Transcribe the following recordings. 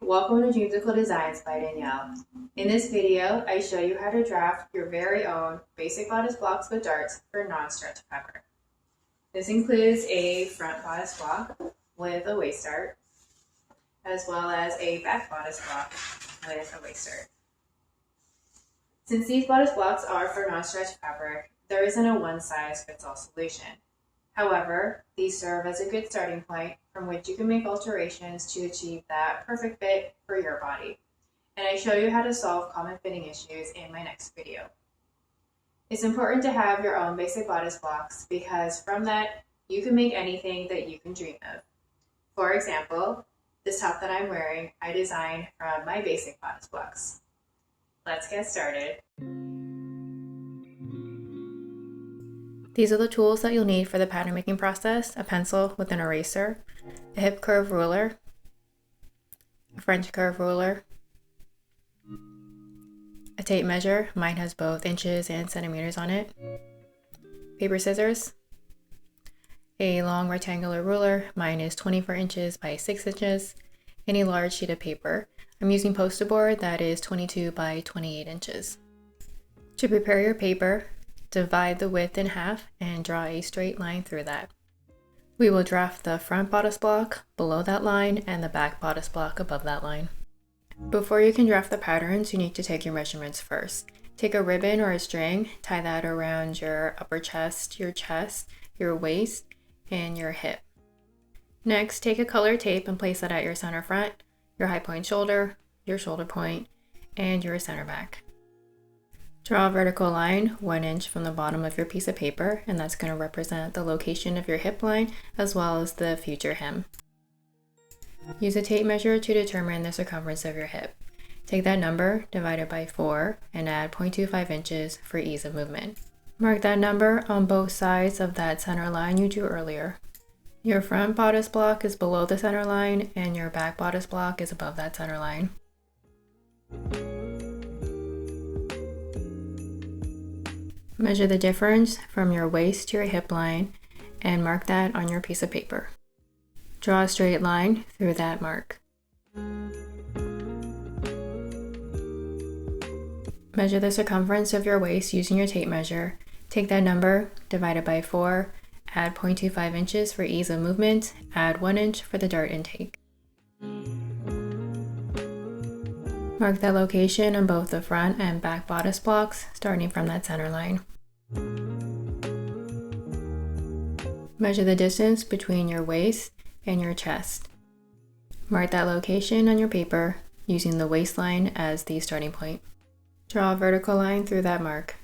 Welcome to Dreamsical Designs by Danielle. In this video, I show you how to draft your very own basic bodice blocks with darts for non-stretch fabric. This includes a front bodice block with a waist dart, as well as a back bodice block with a waist dart. Since these bodice blocks are for non-stretch fabric, there isn't a one-size-fits-all solution. However, these serve as a good starting point from which you can make alterations to achieve that perfect fit for your body. And I show you how to solve common fitting issues in my next video. It's important to have your own basic bodice blocks because from that, you can make anything that you can dream of. For example, this top that I'm wearing, I designed from my basic bodice blocks. Let's get started. These are the tools that you'll need for the pattern making process: a pencil with an eraser, a hip curve ruler, a French curve ruler, a tape measure, mine has both inches and centimeters on it, paper scissors, a long rectangular ruler, mine is 24 inches by 6 inches, and a large sheet of paper. I'm using poster board that is 22 by 28 inches. To prepare your paper, divide the width in half and draw a straight line through that. We will draft the front bodice block below that line and the back bodice block above that line. Before you can draft the patterns, you need to take your measurements first. Take a ribbon or a string, tie that around your upper chest, your waist, and your hip. Next, take a colored tape and place it at your center front, your high point shoulder, your shoulder point, and your center back. Draw a vertical line 1 inch from the bottom of your piece of paper, and that's going to represent the location of your hip line as well as the future hem. Use a tape measure to determine the circumference of your hip. Take that number, divide it by 4, and add 0.25 inches for ease of movement. Mark that number on both sides of that center line you drew earlier. Your front bodice block is below the center line, and your back bodice block is above that center line. Measure the difference from your waist to your hip line and mark that on your piece of paper. Draw a straight line through that mark. Measure the circumference of your waist using your tape measure. Take that number, divide it by 4, add 0.25 inches for ease of movement, add 1 inch for the dart intake. Mark that location on both the front and back bodice blocks, starting from that center line. Measure the distance between your waist and your chest. Mark that location on your paper using the waistline as the starting point. Draw a vertical line through that mark.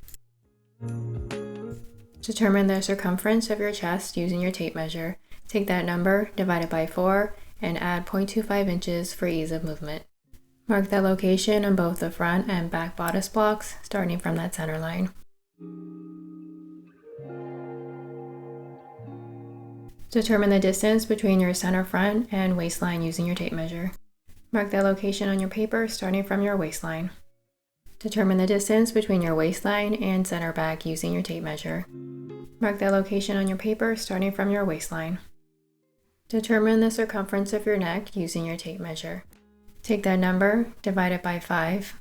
Determine the circumference of your chest using your tape measure. Take that number, divide it by 4, and add 0.25 inches for ease of movement. Mark that location on both the front and back bodice blocks, starting from that center line. Determine the distance between your center front and waistline using your tape measure. Mark that location on your paper, starting from your waistline. Determine the distance between your waistline and center back using your tape measure. Mark that location on your paper, starting from your waistline. Determine the circumference of your neck using your tape measure. Take that number, divide it by 5.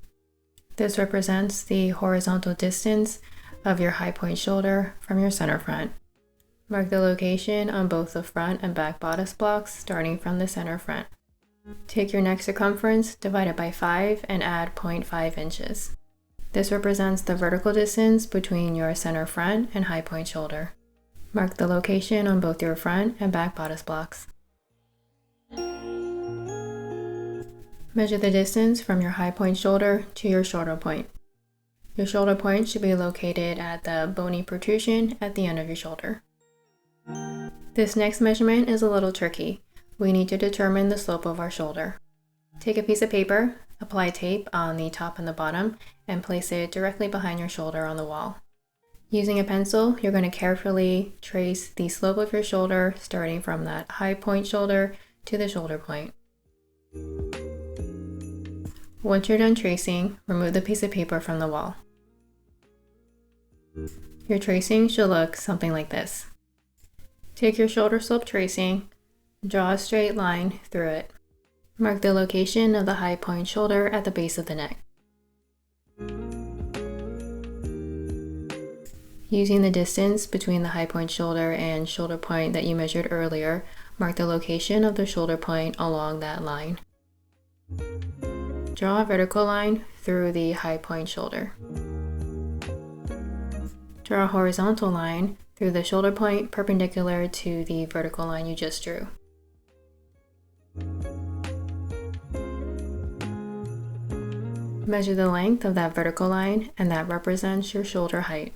This represents the horizontal distance of your high point shoulder from your center front. Mark the location on both the front and back bodice blocks, starting from the center front. Take your neck circumference, divide it by 5, and add 0.5 inches. This represents the vertical distance between your center front and high point shoulder. Mark the location on both your front and back bodice blocks. Measure the distance from your high point shoulder to your shoulder point. Your shoulder point should be located at the bony protrusion at the end of your shoulder. This next measurement is a little tricky. We need to determine the slope of our shoulder. Take a piece of paper, apply tape on the top and the bottom, and place it directly behind your shoulder on the wall. Using a pencil, you're going to carefully trace the slope of your shoulder, starting from that high point shoulder to the shoulder point. Once you're done tracing, remove the piece of paper from the wall. Your tracing should look something like this. Take your shoulder slope tracing, draw a straight line through it. Mark the location of the high point shoulder at the base of the neck. Using the distance between the high point shoulder and shoulder point that you measured earlier, mark the location of the shoulder point along that line. Draw a vertical line through the high point shoulder. Draw a horizontal line through the shoulder point perpendicular to the vertical line you just drew. Measure the length of that vertical line, and that represents your shoulder height.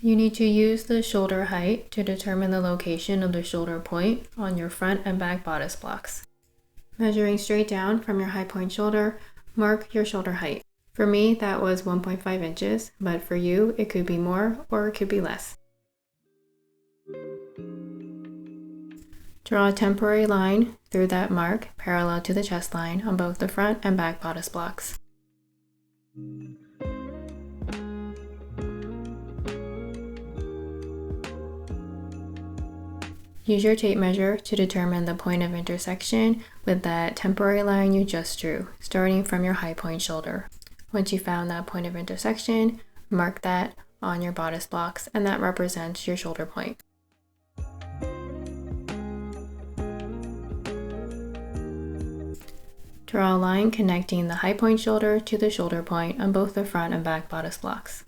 You need to use the shoulder height to determine the location of the shoulder point on your front and back bodice blocks. Measuring straight down from your high point shoulder, mark your shoulder height. For me, that was 1.5 inches, but for you, it could be more or it could be less. Draw a temporary line through that mark parallel to the chest line on both the front and back bodice blocks. Use your tape measure to determine the point of intersection with that temporary line you just drew, starting from your high point shoulder. Once you found that point of intersection, mark that on your bodice blocks, and that represents your shoulder point. Draw a line connecting the high point shoulder to the shoulder point on both the front and back bodice blocks.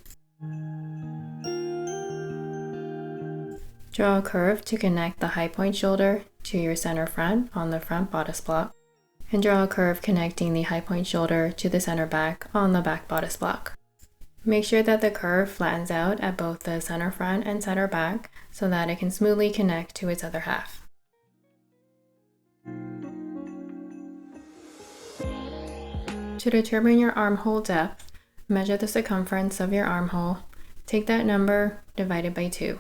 Draw a curve to connect the high point shoulder to your center front on the front bodice block, and draw a curve connecting the high point shoulder to the center back on the back bodice block. Make sure that the curve flattens out at both the center front and center back so that it can smoothly connect to its other half. To determine your armhole depth, measure the circumference of your armhole. Take that number divided by 2.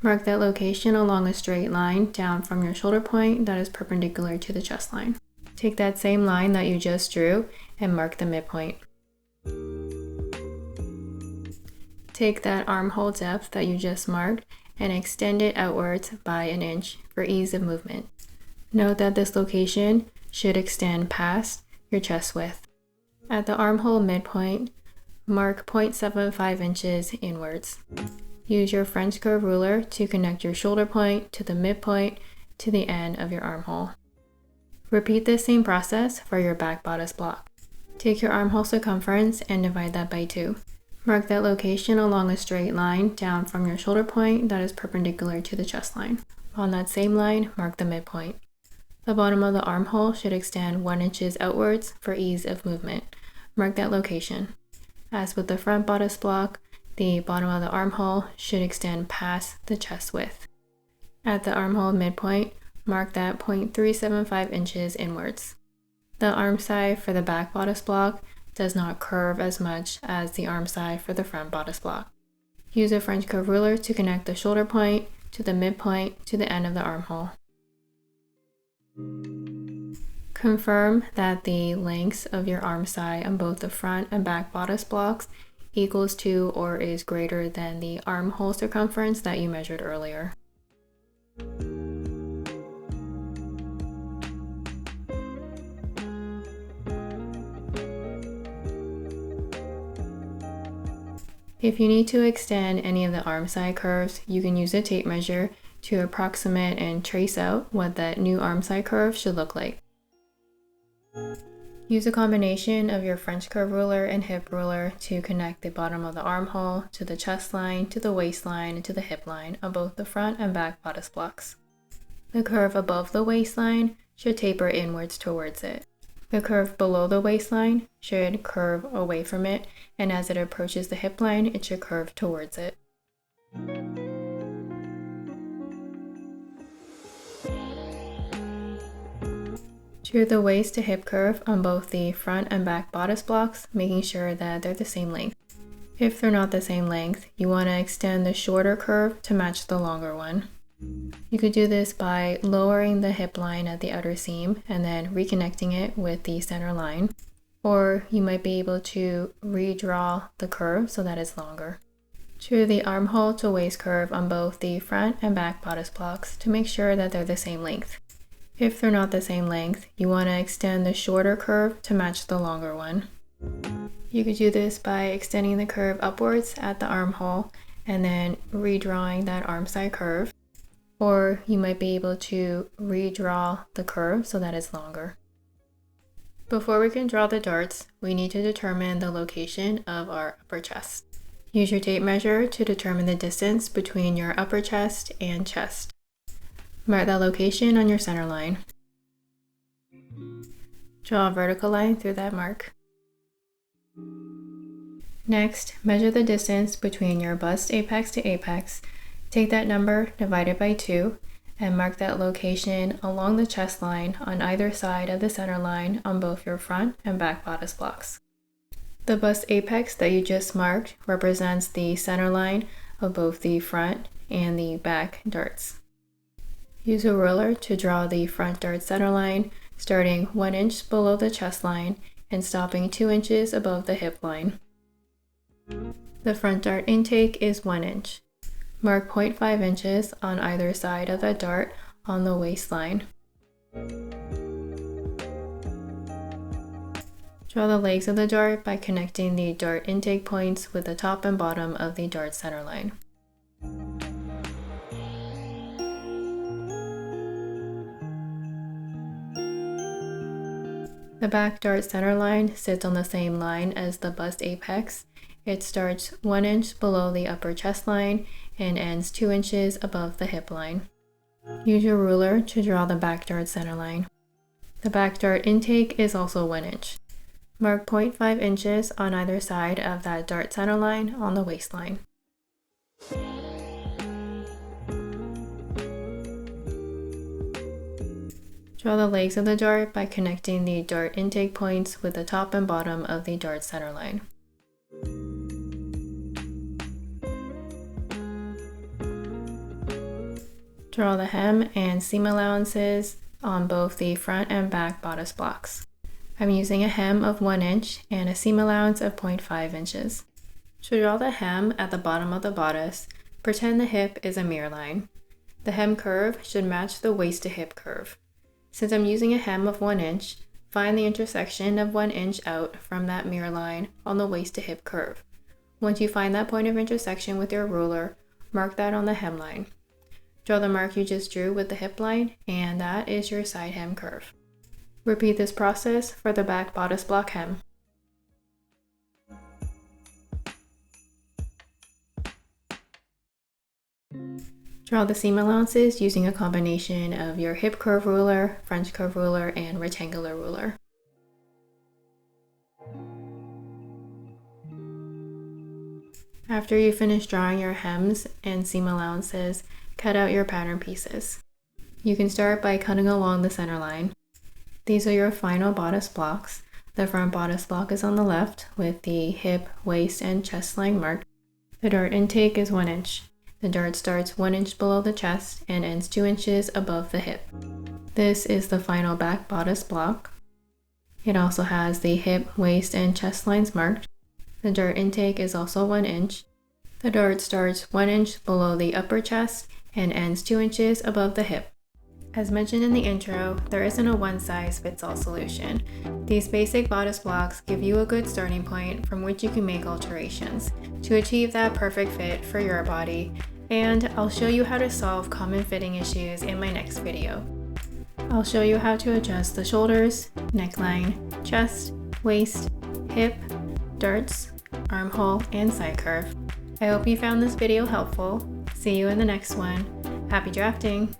Mark that location along a straight line down from your shoulder point that is perpendicular to the chest line. Take that same line that you just drew and mark the midpoint. Take that armhole depth that you just marked and extend it outwards by 1 inch for ease of movement. Note that this location should extend past your chest width. At the armhole midpoint, mark 0.75 inches inwards. Use your French curve ruler to connect your shoulder point to the midpoint to the end of your armhole. Repeat this same process for your back bodice block. Take your armhole circumference and divide that by 2. Mark that location along a straight line down from your shoulder point that is perpendicular to the chest line. On that same line, mark the midpoint. The bottom of the armhole should extend 1 inch outwards for ease of movement. Mark that location. As with the front bodice block, the bottom of the armhole should extend past the chest width. At the armhole midpoint, mark that 0.375 inches inwards. The arm side for the back bodice block does not curve as much as the arm side for the front bodice block. Use a French curve ruler to connect the shoulder point to the midpoint to the end of the armhole. Confirm that the lengths of your arm side on both the front and back bodice blocks equals to or is greater than the armhole circumference that you measured earlier. If you need to extend any of the arm side curves, you can use a tape measure to approximate and trace out what that new arm side curve should look like. Use a combination of your French curve ruler and hip ruler to connect the bottom of the armhole to the chest line, to the waistline, and to the hip line on both the front and back bodice blocks. The curve above the waistline should taper inwards towards it. The curve below the waistline should curve away from it, and as it approaches the hip line, it should curve towards it. Drew the waist to hip curve on both the front and back bodice blocks, making sure that they're the same length. If they're not the same length, you want to extend the shorter curve to match the longer one. You could do this by lowering the hip line at the outer seam and then reconnecting it with the center line, or you might be able to redraw the curve so that it's longer. Drew the armhole to waist curve on both the front and back bodice blocks to make sure that they're the same length. If they're not the same length, you want to extend the shorter curve to match the longer one. You could do this by extending the curve upwards at the armhole and then redrawing that arm side curve, or you might be able to redraw the curve so that it's longer. Before we can draw the darts, we need to determine the location of our upper chest. Use your tape measure to determine the distance between your upper chest and chest. Mark that location on your center line. Draw a vertical line through that mark. Next, measure the distance between your bust apex to apex. Take that number, divide it by 2, and mark that location along the chest line on either side of the center line on both your front and back bodice blocks. The bust apex that you just marked represents the center line of both the front and the back darts. Use a ruler to draw the front dart center line, starting 1 inch below the chest line and stopping 2 inches above the hip line. The front dart intake is 1 inch. Mark 0.5 inches on either side of the dart on the waistline. Draw the legs of the dart by connecting the dart intake points with the top and bottom of the dart center line. The back dart center line sits on the same line as the bust apex. It starts 1 inch below the upper chest line and ends 2 inches above the hip line. Use your ruler to draw the back dart center line. The back dart intake is also 1 inch. Mark 0.5 inches on either side of that dart center line on the waistline. Draw the legs of the dart by connecting the dart intake points with the top and bottom of the dart center line. Draw the hem and seam allowances on both the front and back bodice blocks. I'm using a hem of 1 inch and a seam allowance of 0.5 inches. To draw the hem at the bottom of the bodice, pretend the hip is a mirror line. The hem curve should match the waist to hip curve. Since I'm using a hem of 1 inch, find the intersection of 1 inch out from that mirror line on the waist to hip curve. Once you find that point of intersection with your ruler, mark that on the hem line. Draw the mark you just drew with the hip line, and that is your side hem curve. Repeat this process for the back bodice block hem. Draw the seam allowances using a combination of your hip curve ruler, French curve ruler, and rectangular ruler. After you finish drawing your hems and seam allowances, cut out your pattern pieces. You can start by cutting along the center line. These are your final bodice blocks. The front bodice block is on the left with the hip, waist, and chest line marked. The dart intake is 1 inch. The dart starts 1 inch below the chest and ends 2 inches above the hip. This is the final back bodice block. It also has the hip, waist, and chest lines marked. The dart intake is also 1 inch. The dart starts 1 inch below the upper chest and ends 2 inches above the hip. As mentioned in the intro, there isn't a one-size-fits-all solution. These basic bodice blocks give you a good starting point from which you can make alterations to achieve that perfect fit for your body, and I'll show you how to solve common fitting issues in my next video. I'll show you how to adjust the shoulders, neckline, chest, waist, hip, darts, armhole, and side curve. I hope you found this video helpful. See you in the next one. Happy drafting!